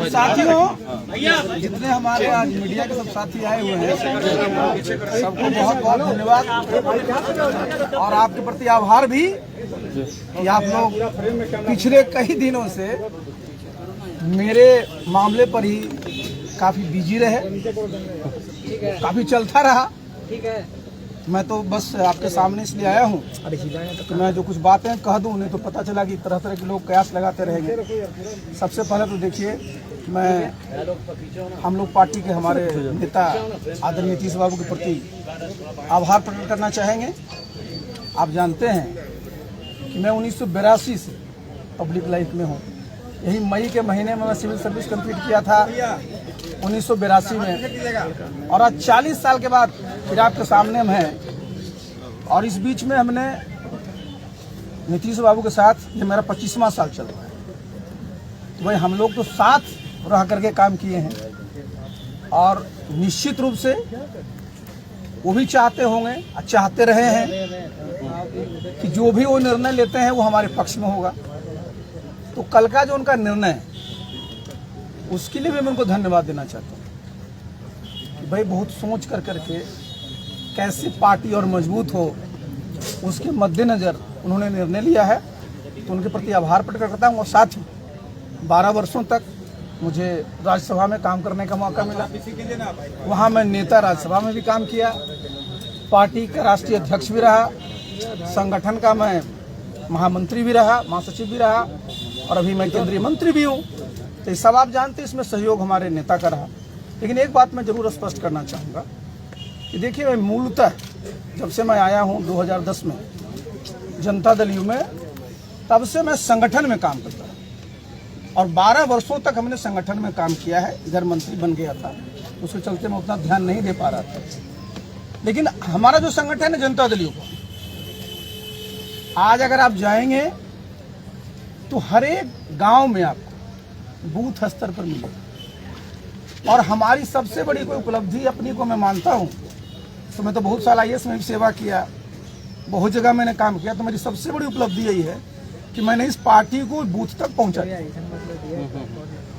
साथियों, जितने हमारे आज मीडिया के सब साथी आए हुए हैं, सबको बहुत बहुत धन्यवाद और आपके प्रति आभार भी कि आप लोग पिछले कई दिनों से मेरे मामले पर ही काफी बिजी रहे, काफी चलता रहा। मैं तो बस आपके सामने इसलिए आया हूँ कि मैं जो कुछ बातें कह दूँ, उन्हें तो पता चला कि तरह तरह के लोग कयास लगाते रहेंगे। सबसे पहले तो देखिए, मैं हम लोग पार्टी के हमारे नेता आदरणीय नीतीश बाबू के प्रति आभार प्रकट करना चाहेंगे। आप जानते हैं कि मैं 1982 से पब्लिक लाइफ में हूँ। यही मई के महीने में मैं सिविल सर्विस कंप्लीट किया था 1982 में, और आज 40 साल के बाद फिर आपके सामने हम हैं। और इस बीच में हमने नीतीश बाबू के साथ, ये मेरा 25वां साल चल रहा है, तो भाई हम लोग तो साथ रह करके काम किए हैं। और निश्चित रूप से वो भी चाहते होंगे, चाहते रहे हैं कि जो भी वो निर्णय लेते हैं वो हमारे पक्ष में होगा। तो कल का जो उनका निर्णय है, उसके लिए भी मैं उनको धन्यवाद देना चाहता हूँ कि भाई बहुत सोच कर करके कैसे पार्टी और मजबूत हो, उसके मद्देनजर उन्होंने निर्णय लिया है। तो उनके प्रति आभार प्रकट करता हूँ। और साथ ही 12 वर्षों तक मुझे राज्यसभा में काम करने का मौका मिला। वहाँ मैं नेता राज्यसभा में भी काम किया, पार्टी का राष्ट्रीय अध्यक्ष भी रहा, संगठन का मैं महामंत्री भी रहा, महासचिव भी रहा, और अभी मैं केंद्रीय मंत्री भी हूँ। तो ये सब आप जानते हैं, इसमें सहयोग हमारे नेता का रहा। लेकिन एक बात मैं जरूर स्पष्ट करना चाहूँगा कि देखिए, मैं मूलतः जब से मैं आया हूँ 2010 में जनता दल यू में, तब से मैं संगठन में काम करता हूँ और 12 वर्षों तक हमने संगठन में काम किया है। इधर मंत्री बन गया था, उसके चलते मैं उतना ध्यान नहीं दे पा रहा था। लेकिन हमारा जो संगठन है जनता दल यू का, आज अगर आप जाएंगे तो हर एक गांव में आपको बूथ स्तर पर मिलेगा। और हमारी सबसे बड़ी कोई उपलब्धि अपनी को मैं मानता हूं, तो मैं तो बहुत साल IAS में भी सेवा किया, बहुत जगह मैंने काम किया, तो मेरी सबसे बड़ी उपलब्धि यही है कि मैंने इस पार्टी को बूथ तक पहुंचा दिया।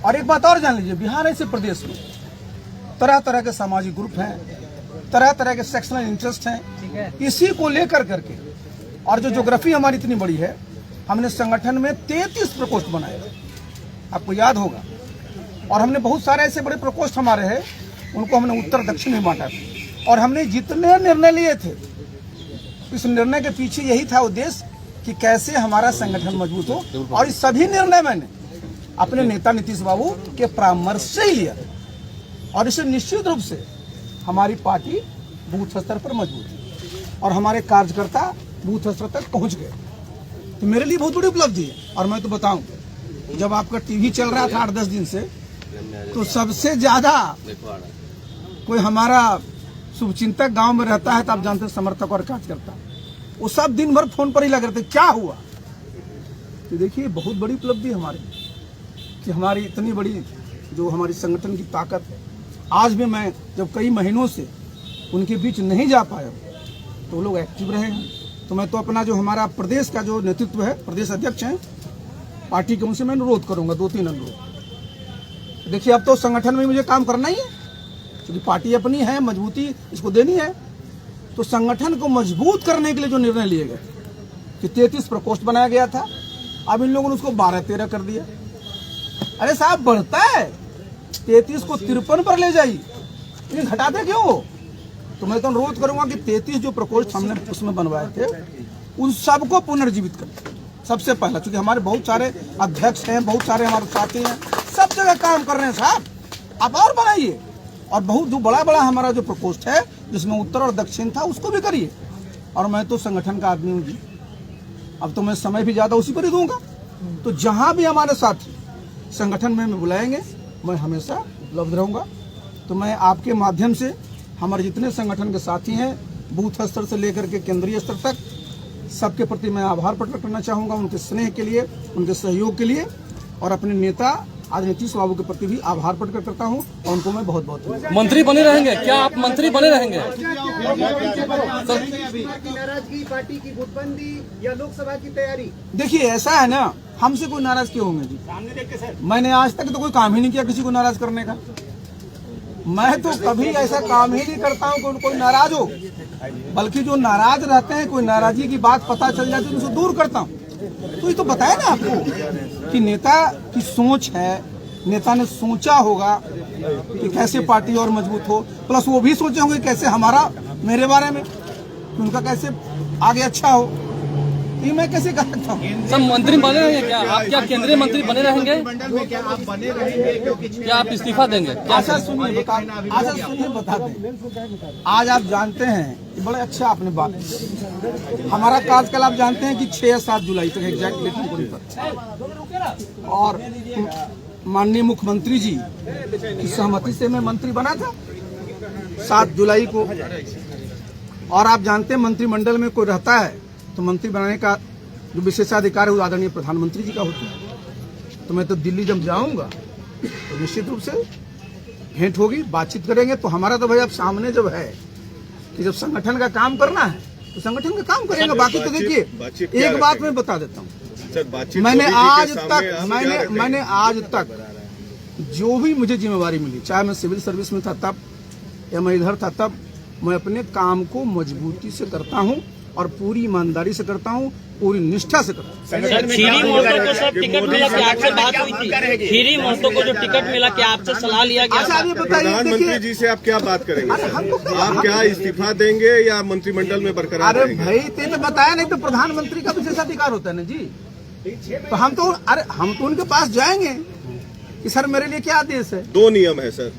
और एक बात और जान लीजिए, बिहार ऐसे प्रदेश में तरह तरह के सामाजिक ग्रुप हैं, तरह तरह के सेक्शनल इंटरेस्ट हैं, इसी को लेकर करके, और जो ज्योग्राफी हमारी इतनी बड़ी है, हमने संगठन में 33 प्रकोष्ठ बनाए, आपको याद होगा। और हमने बहुत सारे ऐसे बड़े प्रकोष्ठ हमारे हैं, उनको हमने उत्तर दक्षिण में बांटा। और हमने जितने निर्णय लिए थे, इस निर्णय के पीछे यही था उद्देश्य कि कैसे हमारा संगठन मजबूत हो। और इस सभी निर्णय मैंने अपने नेता नीतीश बाबू के परामर्श से ही लिया, और इससे निश्चित रूप से हमारी पार्टी बूथ स्तर पर मजबूत है और हमारे कार्यकर्ता बूथ स्तर तक पहुंच गए। तो मेरे लिए बहुत बड़ी उपलब्धि है। और मैं तो बताऊं, जब आपका टीवी चल रहा था 8-10 दिन से, तो सबसे ज्यादा कोई हमारा शुभचिंतक गांव में रहता है, तो आप जानते हैं, समर्थक और कार्यकर्ता, वो सब दिन भर फोन पर ही लगे रहते, क्या हुआ। तो देखिए, बहुत बड़ी उपलब्धि हमारी कि हमारी इतनी बड़ी जो हमारी संगठन की ताकत है। आज भी मैं जब कई महीनों से उनके बीच नहीं जा पाया, तो वो लोग एक्टिव रहे हैं। तो मैं तो अपना जो हमारा प्रदेश का जो नेतृत्व है, प्रदेश अध्यक्ष हैं पार्टी के, उनसे मैं अनुरोध करूंगा, 2-3 अनुरोध। देखिए, अब तो संगठन में मुझे काम करना ही है, क्योंकि पार्टी अपनी है, मजबूती इसको देनी है। तो संगठन को मजबूत करने के लिए जो निर्णय लिए गए कि 33 प्रकोष्ठ बनाया गया था, अब इन लोगों ने उसको 12-13 कर दिया। अरे साहब, बढ़ता है, 33 को 53 पर ले जाइए, लेकिन घटाते क्यों। तो मैं तो अनुरोध करूंगा कि 33 जो प्रकोष्ठ हमने उसमें बनवाए थे, उन सबको पुनर्जीवित करें सबसे पहला। क्योंकि हमारे बहुत सारे अध्यक्ष हैं, बहुत सारे हमारे साथी हैं, सब जगह काम कर रहे हैं साहब, आप और बनाइए। और बहुत जो बड़ा बड़ा हमारा जो प्रकोष्ठ है, जिसमें उत्तर और दक्षिण था, उसको भी करिए। और मैं तो संगठन का आदमी हूँ जी, अब तो मैं समय भी ज्यादा उसी पर ही दूंगा। तो जहां भी हमारे साथी संगठन में बुलाएंगे, मैं हमेशा उपलब्ध रहूंगा। तो मैं आपके माध्यम से हमारे जितने संगठन के साथी हैं, बूथ स्तर से लेकर के केंद्रीय स्तर तक, सबके प्रति मैं आभार प्रकट करना चाहूँगा, उनके स्नेह के लिए, उनके सहयोग के लिए। और अपने नेता आज नीतीश बाबू के प्रति भी आभार प्रकट करता हूं और उनको मैं बहुत बहुत मंत्री बने रहेंगे क्या आप? मंत्री बने रहेंगे? नाराजगी पार्टी की गुटबंदी या लोकसभा की तैयारी? देखिए ऐसा है ना, हमसे कोई नाराज क्यों होंगे जी? मैंने आज तक तो कोई काम ही नहीं किया किसी को नाराज करने का। मैं तो कभी ऐसा काम ही नहीं करता हूं कि कोई नाराज हो, बल्कि जो नाराज रहते हैं, कोई नाराजगी की बात पता चल जाती है उनसे दूर करता हूं। तो ये तो बताया ना आपको कि नेता की सोच है, नेता ने सोचा होगा कि कैसे पार्टी और मजबूत हो, प्लस वो भी सोचे होंगे कैसे हमारा मेरे बारे में कि उनका कैसे आगे अच्छा हो। ये मैं कैसे कर सकता हूँ? सब मंत्री बने रहेंगे क्या आप? क्या केंद्रीय मंत्री बने रहेंगे? मंडल में क्या आप बने रहेंगे? क्योंकि क्या आप इस्तीफा देंगे? अच्छा सुनिए बता दें। आज आप जानते हैं, ये बड़े अच्छा आपने बात, हमारा कार्यकाल आप जानते हैं कि 6 या 7 जुलाई तक एग्जैक्ट डेट पर, और माननीय मुख्यमंत्री जी की सहमति से मैं मंत्री बना था 7 जुलाई को। और आप जानते हैं मंत्रिमंडल में कोई रहता है तो मंत्री बनाने का जो विशेषाधिकार है वो आदरणीय प्रधानमंत्री जी का होता है। तो मैं तो दिल्ली जब जाऊंगा तो निश्चित रूप से भेंट होगी, बातचीत करेंगे। तो हमारा तो भाई अब सामने जब है कि जब संगठन का काम करना है तो संगठन का काम करेंगे। बाकी तो देखिए एक बात मैं बता देता हूँ, मैंने आज तक जो भी मुझे जिम्मेवारी मिली, चाहे मैं सिविल सर्विस में था तब या मैं इधर था तब, मैं अपने काम को मजबूती से करता हूँ और पूरी ईमानदारी से करता हूँ, पूरी निष्ठा से करता हूँ। सर खीरी महतो को सर टिकट मिला, क्या आपसे बात हुई थी? खीरी महतो को जो टिकट मिला, क्या आपसे सलाह लिया गया? अच्छा अभी बताइए, प्रधानमंत्री जी से आप क्या बात करेंगे? आप क्या इस्तीफा देंगे या मंत्रिमंडल में बरकरार अरे रहेंगे? भाई ते तो बताया नहीं, तो प्रधानमंत्री का विशेषाधिकार होता है ना जी। तो हम तो उनके पास जाएंगे कि सर मेरे लिए क्या आदेश है। 2 नियम है सर,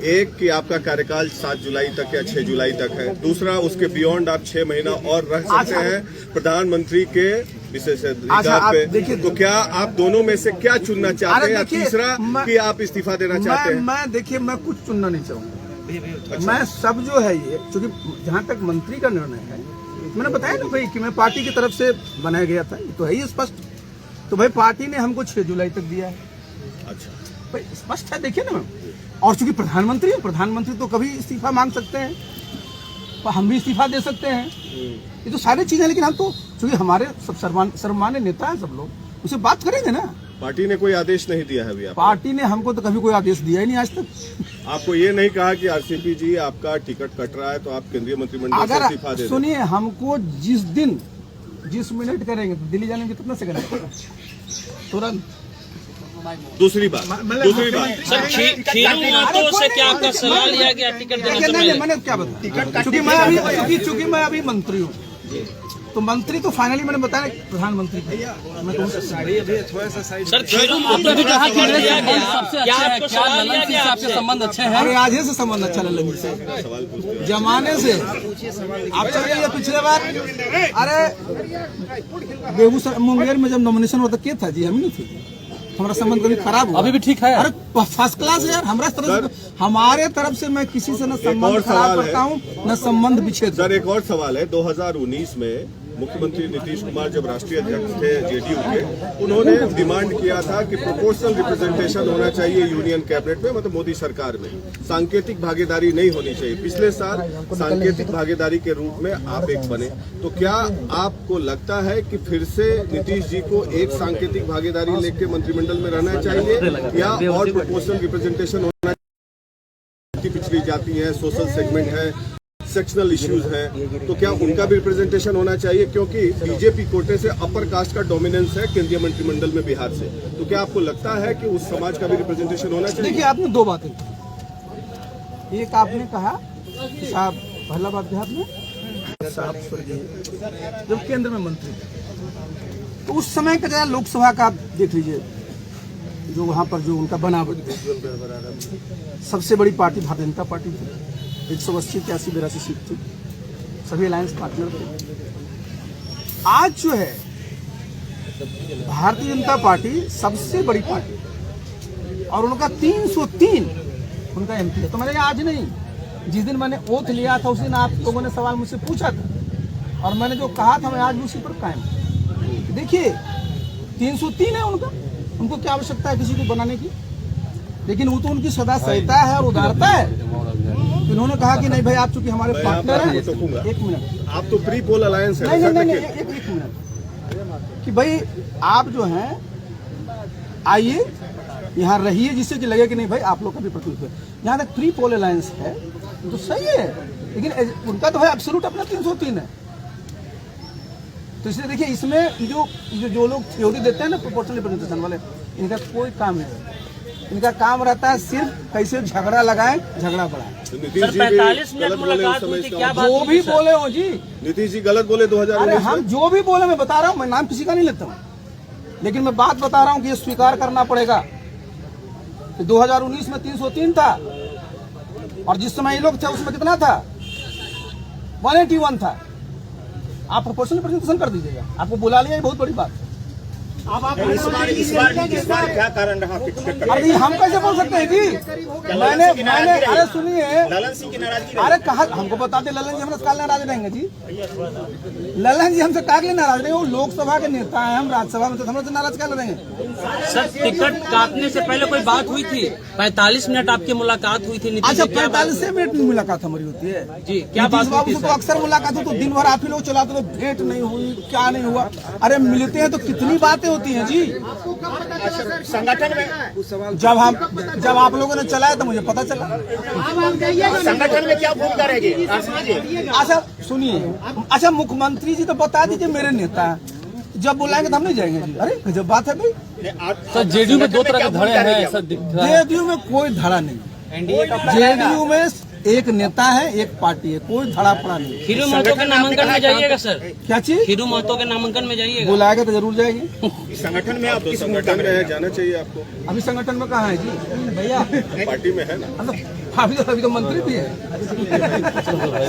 एक कि आपका कार्यकाल 7 जुलाई तक या 6 जुलाई तक है, दूसरा उसके बियॉन्ड आप 6 महीना और रह सकते हैं प्रधानमंत्री के विशेषाधिकार पे। तो क्या आप दोनों में से क्या चुनना चाहते हैं? या तीसरा कि आप इस्तीफा देना चाहते हैं? मैं देखिए, मैं कुछ चुनना नहीं चाहूंगा। अच्छा। मैं सब जो है ये, क्योंकि जहाँ तक मंत्री का निर्णय है, मैंने बताया ना भाई कि मैं पार्टी की तरफ से बनाया गया था, ये तो है ही स्पष्ट। तो भाई पार्टी ने हमको 6 जुलाई तक दिया है। अच्छा भाई स्पष्ट है, देखिए ना। और चूंकि प्रधानमंत्री तो कभी इस्तीफा मांग सकते हैं, तो हम भी इस्तीफा दे सकते हैं। ये तो सारी चीजें, लेकिन हम तो चूंकि हमारे सब सर्वमान्य नेता है सब लोग, उसे बात करेंगे ना। पार्टी ने कोई आदेश नहीं दिया है अभी? पार्टी ने हमको तो कभी कोई आदेश दिया ही नहीं आज तक। आपको ये नहीं कहा कि आरसीपी जी आपका टिकट कट रहा है तो आप केंद्रीय मंत्रिमंडल से इस्तीफा दे दें? सुनिए, हमको जिस मिनट करेंगे तो दिल्ली जाने में कितना सेकंड लगेगा? तुरंत। दूसरी बात सर खीरी महतो से क्या आपका सलाह लिया गया टिकट देने से पहले? मैंने क्या बताया, चूंकि मैं अभी मंत्री हूँ, तो मंत्री तो फाइनली मैंने बताया प्रधानमंत्री सर खीरी महतो भी कहा कि सबसे अच्छा है, क्या ललन सिंह से आपके संबंध अच्छे हैं? अरे आज ही से संबंध अच्छा ललन से, जमाने से। आप चलिए पिछले बार, अरे बेगूसराय मुंगेर में जब नॉमिनेशन होता क्या था जी, हम नहीं थे, हमारा संबंध कभी खराब हुआ? अभी भी ठीक है। अरे फर्स्ट क्लास है यार। हमारे तरफ से मैं किसी से न संबंध खराब करता हूँ न संबंध विच्छेद। सर एक और सवाल है, 2019 में मुख्यमंत्री नीतीश कुमार जब राष्ट्रीय अध्यक्ष थे जेडीयू के, उन्होंने डिमांड किया था कि प्रोपोर्शनल रिप्रेजेंटेशन होना चाहिए यूनियन कैबिनेट में, मतलब मोदी सरकार में सांकेतिक भागीदारी नहीं होनी चाहिए। पिछले साल सांकेतिक भागीदारी के रूप में आप एक बने, तो क्या आपको लगता है कि फिर से नीतीश जी को एक सांकेतिक भागीदारी लेके मंत्रिमंडल में रहना चाहिए या और प्रोपोर्शनल रिप्रेजेंटेशन होना चाहिए? पिछड़ी जाति है, सोशल सेगमेंट है, सेक्शनल इश्यूज हैं, तो क्या उनका भी रिप्रेजेंटेशन होना चाहिए? क्योंकि बीजेपी कोटे से अपर कास्ट का डोमिनेंस है केंद्रीय मंत्रिमंडल में बिहार से, तो क्या आपको लगता है कि उस समाज का भी रिप्रेजेंटेशन होना चाहिए? देखिए, आपने 2 बातें, एक आपने कहा कि साहब पहला बात देहात में साहब जब केंद्र में मंत्री थे, तो उस समय का जरा लोकसभा का आप देख लीजिए, जो वहाँ पर जो उनका बनावट, सबसे बड़ी पार्टी भारतीय जनता पार्टी थी, 180, 81, 82 सीट थी, सभी अलायंस पार्टनर थे। आज जो है भारतीय जनता पार्टी सबसे बड़ी पार्टी और उनका 303 उनका एमपी है। तो मैंने आज नहीं, जिस दिन मैंने ओथ लिया था उस दिन आप लोगों ने सवाल मुझसे पूछा था और मैंने जो कहा था मैं आज उसी पर कायम। देखिए 303 है उनका, उनको क्या आवश्यकता है किसी को बनाने की? लेकिन वो तो उनकी सदा सहता है और उदारता है। तो इन्होंने कहा कि नहीं भाई आप चूंकि हमारे पार्टनर हैं, एक मिनट, आप तो प्री पोल अलायंस है। नहीं, एक मिनट कि भाई आप जो हैं आइए यहाँ रहिए, जिससे कि लगे कि नहीं भाई आप लोग का भी प्रतिनिधित्व है। जहाँ तक प्री पोल अलायंस है तो सही है, लेकिन उनका तो है एब्सोल्यूट अपना 303 है। तो इसलिए देखिए इसमें जो लोग थ्योरी देते हैं ना प्रोपोर्शनल रिप्रेजेंटेशन वाले, इनका कोई काम नहीं। इनका काम रहता है सिर्फ कैसे झगड़ा लगाएं, झगड़ा बढ़ाएं। नीतीश जी 45 मिनट मुलाकात हुई थी, क्या बात जो भी बोले हो जी, नीतीश जी गलत बोले 2019 अरे हम जो भी बोले मैं बता रहा हूँ, मैं नाम किसी का नहीं लेता हूँ, लेकिन मैं बात बता रहा हूँ कि ये स्वीकार करना पड़ेगा कि 2019 में 303 था और जिस समय ये लोग थे उसमें कितना था, 181 था। आप प्रोपोर्शनल रिप्रेजेंटेशन कर दीजिएगा, आपको बुला लिया, ये बहुत बड़ी बात है। अब आप इस बार क्या कारण रहा? अरे हम कैसे बोल सकते हैं जी, मैंने अरे सुनिए, ललन सिंह की नाराजगी, अरे कहा हमको बताते ललन जी हमसे काल नाराज रहेंगे जी, ललन जी हमसे कागले नाराज रहेंगे, वो लोकसभा के नेता हैं, हम राज्यसभा में तो हमसे नाराज क्या रहेंगे। सर टिकट काटने से पहले कोई बात हुई थी? 45 मिनट आपकी मुलाकात हुई थी नीतीश अच्छा, जी, क्या बात 45 मिनट में मुलाकात हमारी होती है जी, क्या बात नीतीश बाबू हुई से थी तो अक्सर मुलाकात हो, तो दिन भर आप ही लोग चलाते हो, भेंट नहीं हुई, क्या नहीं हुआ। अरे मिलते हैं तो कितनी बातें होती हैं जी। संगठन में जब आप लोगों ने चलाया तो मुझे पता चला। संगठन में क्या भूमिका रहेगी? अच्छा सुनिए, अच्छा मुख्यमंत्री जी तो बता दीजिए मेरे नेता हैं, जब बुलाएंगे तो हम नहीं जाएंगे जी। अरे जब बात है भाई, सर जेडीयू में 2 तरह के धड़े हैं ऐसा दिख रहा है। जेडीयू में कोई धड़ा नहीं, जेडीयू में एक नेता है, एक पार्टी है, कोई धड़ा पड़ा नहीं। खीरू महतो के नामांकन में जाइएगा सर? क्या चीज? खीरू महतो के नामांकन में जाइएगा? बुलाएगा तो जरूर जाएंगे। संगठन में आप किस संगठन में है, जाना चाहिए आपको। अभी संगठन में कहाँ है जी भैया? पार्टी में है ना, मतलब अभी तो मंत्री भी है।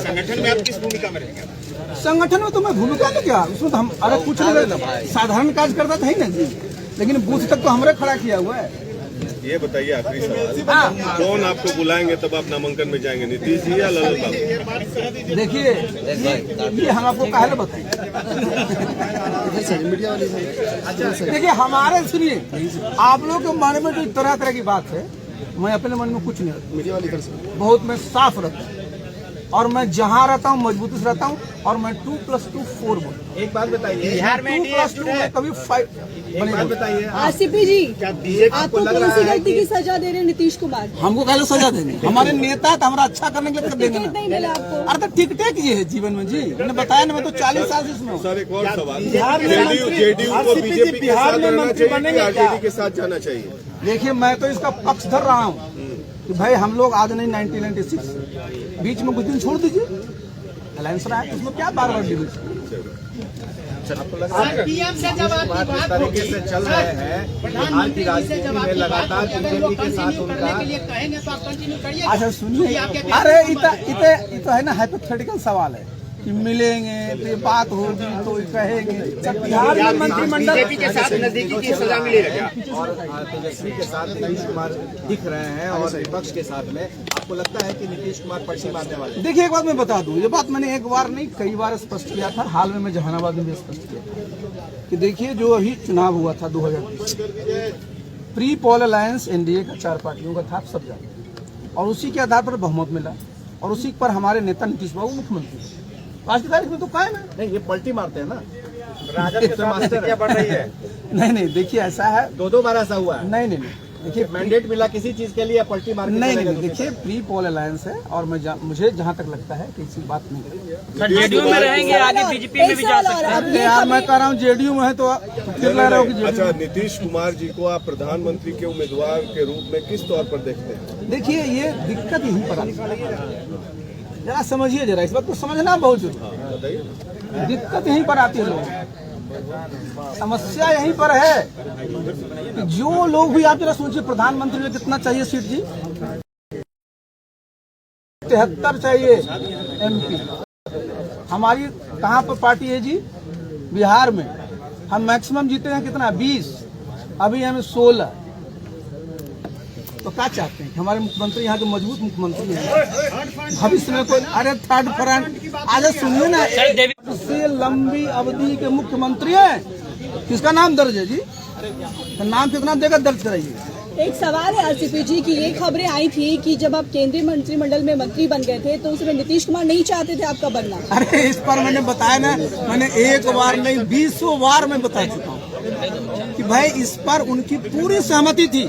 संगठन में आप किस भूमिका में रहेंगे? संगठन में तो मैं भूमिका तो क्या, उसमें तो हम अरे कुछ नहीं, साधारण कार्य करता था ही ना जी, लेकिन बूथ तक तो हमने खड़ा किया हुआ है। ये बताइए आखिरी सवाल, कौन आपको बुलाएंगे तब आप नामांकन में जाएंगे, नीतीश जी या ललन बाबू? देखिए ये हम आपको काहे बताएं। देखिए हमारे, सुनिए आप लोग के मन में जो तरह तरह की बात है, मैं अपने मन में कुछ नहीं रखता, बहुत मैं साफ रहता हूँ और मैं जहाँ रहता हूँ मजबूती से रहता हूँ और मैं 2+2 4 बोलता। एक बात बताइए, बिहार में 2+2 में कभी 5 बने। बताइए आसिफी जी, क्या बीजेपी आपको कौन सी गलती की सजा दे रहे हैं नीतीश कुमार? हमको काहे सजा देंगे, हमारे नेता तो हमारा अच्छा करने के लिए देंगे टिकट नहीं ना। मिला आपको? अरे तो टिक टेक ये है जीवन में जी, मैंने बताया ना, मैं तो 40 साल से इसमें हूँ। सर एक और सवाल, बिहार में जेडीयू को बीजेपी के साथ रहना चाहिए कि आरजेडी के साथ जाना चाहिए? देखिए मैं तो इसका पक्ष धर रहा हूँ कि भाई हम लोग आज नहीं 1996 बीच में कुछ दिन छोड़ दीजिए, अलायंस रहा है, उसमें क्या बार-बार डिबेट। पीएम से जब आप जिस तरीके से चल रहे हैं बिहार की राजनीति में लगातार बीजेपी के साथ उनका कहेंगे तो आप कंटिन्यू करिए। अच्छा सुनिए, अरे इतना है ना हाइपोथेटिकल सवाल है कि मिलेंगे तो ये बात होगी तो ये कहेंगे। जब बिहार में मंत्रिमंडल बीजेपी के साथ नजदीकी की सजा मिली है क्या? और तेजस्वी के साथ नीतीश कुमार दिख रहे हैं और विपक्ष के साथ में आपको लगता है कि नीतीश कुमार पर्ची मारने वाले हैं? देखिए एक बात मैं बता दूं, ये बात मैंने एक बार नहीं कई बार स्पष्ट किया था, हाल में मैं जहानाबाद में भी स्पष्ट किया था कि देखिए जो अभी चुनाव हुआ था 2020, प्री पोल अलायंस एनडीए का 4 पार्टियों का था, आप सब जानते, और उसी के आधार पर बहुमत मिला और उसी पर हमारे नेता नीतीश बाबू मुख्यमंत्री। आज की तारीख में तो कायम है। नहीं, ये पलटी मारते हैं ना, राजद के साथ क्या बढ़ रही है? नहीं देखिए ऐसा है, 2 बार ऐसा हुआ है। नहीं देखिए मैंडेट मिला किसी चीज के लिए, पलटी मार के नहीं चलेगा दूसरी देखिए प्री पोल अलायंस है और मुझे जहाँ तक लगता है कि ऐसी बात नहीं है। सर जेडीयू में रहेंगे, आगे बीजेपी में भी जा सकते हैं। अरे यार मैं कह रहा हूँ जेडीयू में है तो फिर लग रहा हो कि अच्छा, जेडीयू। नीतीश कुमार जी को आप प्रधानमंत्री के उम्मीदवार के रूप में किस तौर पर देखते हैं? देखिए ये दिक्कत यहीं पर आती है, जरा समझिए, जरा इस बात को समझना बहुत जरूरी बताइए। है। दिक्कत यहीं पर आती है लोगों, समस्या यहीं पर है कि जो लोग भी, आप जरा सोचिए प्रधानमंत्री में कितना चाहिए सीट जी, 73 चाहिए एमपी। हमारी कहाँ पर पार्टी है जी? बिहार में हम मैक्सिमम जीते हैं कितना, 20, अभी हमें 16। तो क्या चाहते हैं? हमारे मुख्यमंत्री यहाँ के मजबूत मुख्यमंत्री हैं, भविष्य में कोई, अरे थर्ड फ्रंट आज सुनिए ना, सबसे लंबी अवधि के मुख्यमंत्री हैं, किसका नाम दर्ज है जी? तो नाम कितना देगा, दर्ज कराइए। एक सवाल है आरसीपी जी की ये खबरें आई थी कि जब आप केंद्रीय मंत्रिमंडल में मंत्री बन गए थे तो उसमें नीतीश कुमार नहीं चाहते थे आपका बनना। अरे इस पर मैंने बताया ना, मैंने एक बार नहीं 20 बार मैं बता चुका हूँ कि भाई इस पर उनकी पूरी सहमति थी।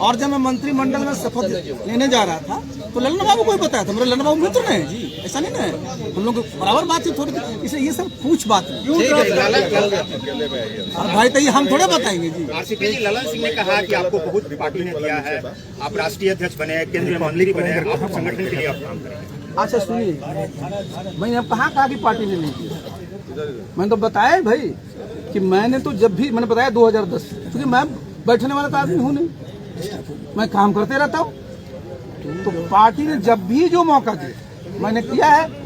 और जब मैं मंत्रिमंडल में शपथ लेने जा रहा था तो ललन बाबू को ही बताया था। मेरे ललन बाबू मित्र हैं जी, ऐसा नहीं है, हम लोग बराबर बात थी थोड़ी, इसलिए ये सब कुछ बात है। और भाई तो ये हम थोड़े बताएंगे जी। आरसीपी जी, ललन सिंह ने कहा कि आपको बहुत पार्टी ने दिया है, आप राष्ट्रीय अध्यक्ष बने, केंद्रीय मंत्री बने, आप संगठन के लिए आप काम करेंगे। अच्छा सुनिए, मैंने अब कहा कि पार्टी ने नहीं किया। मैंने तो बताया भाई कि मैंने तो जब भी मैंने बताया 2010, क्योंकि मैं बैठने वाला तो आदमी हूँ नहीं, मैं काम करते रहता हूँ। तो पार्टी ने जब भी जो मौका दिया मैंने किया है।